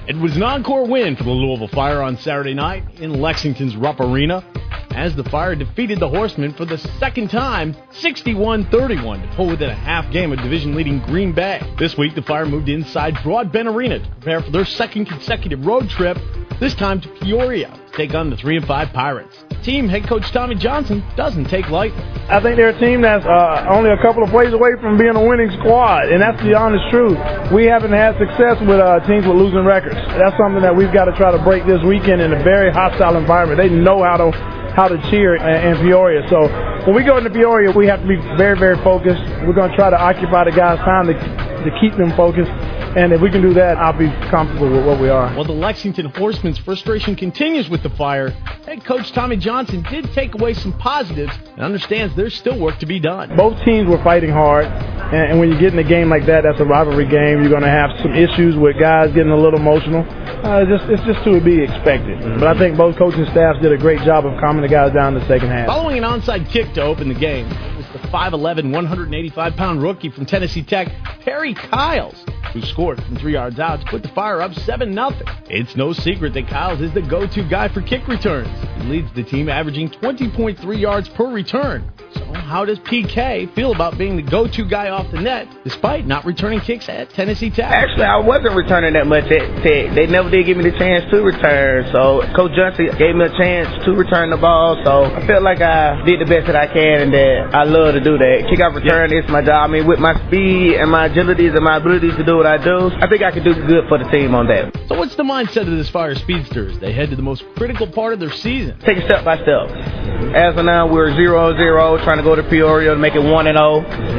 It was an encore win for the Louisville Fire on Saturday night in Lexington's Rupp Arena, as the Fire defeated the Horsemen for the second time, 61-31, to pull within a half game of division-leading Green Bay. This week, the Fire moved inside Broadbent Arena to prepare for their second consecutive road trip, this time to Peoria, to take on the 3-5 Pirates. Team head coach Tommy Johnson doesn't take lightly. I think they're a team that's only a couple of plays away from being a winning squad, and that's the honest truth. We haven't had success with teams with losing records. That's something that we've got to try to break this weekend in a very hostile environment. They know how to cheer in Peoria. So when we go into Peoria, we have to be very, very focused. We're going to try to occupy the guys' time to keep them focused. And if we can do that, I'll be comfortable with what we are. While the Lexington Horsemen's frustration continues with the Fire, head coach Tommy Johnson did take away some positives and understands there's still work to be done. Both teams were fighting hard, and when you get in a game like that, that's a rivalry game. You're going to have some issues with guys getting a little emotional. It's just to be expected. But I think both coaching staffs did a great job of calming the guys down in the second half. Following an onside kick to open the game, it was the 5'11", 185-pound rookie from Tennessee Tech, Perry Kiles, who scored from 3 yards out to put the Fire up 7-0. It's no secret that Kiles is the go-to guy for kick returns. He leads the team averaging 20.3 yards per return. So how does PK feel about being the go-to guy off the net, despite not returning kicks at Tennessee Tech? Actually, I wasn't returning that much at Tech. They never did give me the chance to return. So Coach Johnson gave me a chance to return the ball. So I felt like I did the best that I can, and that I love to do that. Kickoff return is my job. I mean, with my speed and my agilities and my abilities to do what I do, I think I can do good for the team on that. So what's the mindset of this Fire speedsters? They head to the most critical part of their season. Take it step by step. As of now, we're 0-0, trying to go to Peoria to make it 1-0. You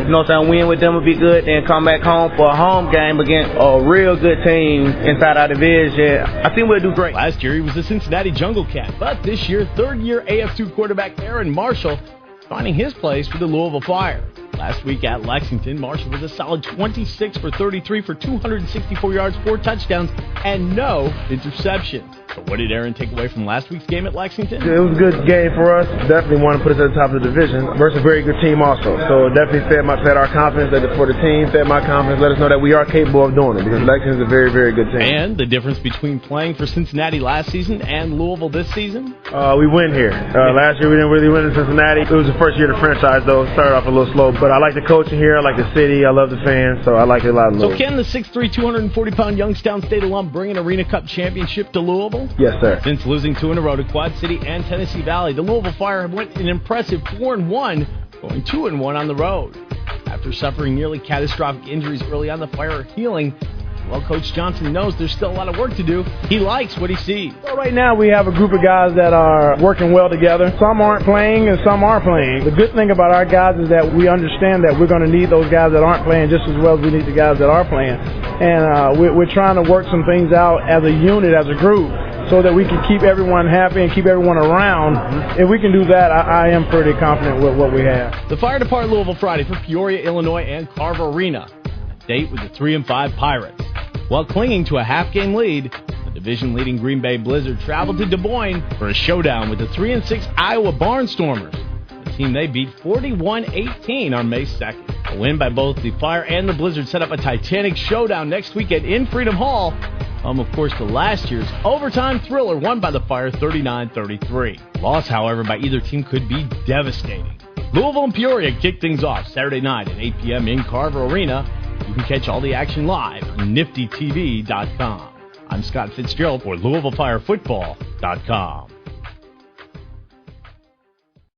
know what I'm saying? Win with them would be good, then come back home for a home game against a real good team inside our division. I think we'll do great. Last year, he was the Cincinnati Jungle Cat, but this year, third-year AF2 quarterback Aaron Marshall finding his place for the Louisville Fire. Last week at Lexington, Marshall was a solid 26 for 33 for 264 yards, 4 touchdowns, and no interceptions. But what did Aaron take away from last week's game at Lexington? It was a good game for us. Definitely want to put us at the top of the division versus a very good team also. So it definitely fed our confidence for the team, fed my confidence, let us know that we are capable of doing it because Lexington is a very, very good team. And the difference between playing for Cincinnati last season and Louisville this season? We win here. Last year we didn't really win in Cincinnati. It was the first year of the franchise though. Started off a little slow, but I like the coaching here. I like the city. I love the fans, so I like it a lot. So can the 6'3", 240-pound Youngstown State alum bring an Arena Cup championship to Louisville? Yes, sir. Since losing 2 in a row to Quad City and Tennessee Valley, the Louisville Fire have went an impressive 4-1, going 2-1 on the road. After suffering nearly catastrophic injuries early on, the Fire are healing. Well, Coach Johnson knows there's still a lot of work to do. He likes what he sees. Well, right now we have a group of guys that are working well together. Some aren't playing and some are playing. The good thing about our guys is that we understand that we're going to need those guys that aren't playing just as well as we need the guys that are playing. And we're trying to work some things out as a unit, as a group, so that we can keep everyone happy and keep everyone around. If we can do that, I am pretty confident with what we have. The Fire depart Louisville Friday for Peoria, Illinois, and Carver Arena. A date with the 3-5 Pirates. While clinging to a half-game lead, the division-leading Green Bay Blizzard traveled to Des Moines for a showdown with the 3-6 Iowa Barnstormers, a team they beat 41-18 on May 2nd. A win by both the Fire and the Blizzard set up a titanic showdown next weekend in Freedom Hall, of course, to last year's overtime thriller won by the Fire 39-33. Loss, however, by either team could be devastating. Louisville and Peoria kick things off Saturday night at 8 p.m. in Carver Arena. You can catch all the action live on niftytv.com. I'm Scott Fitzgerald for LouisvilleFireFootball.com.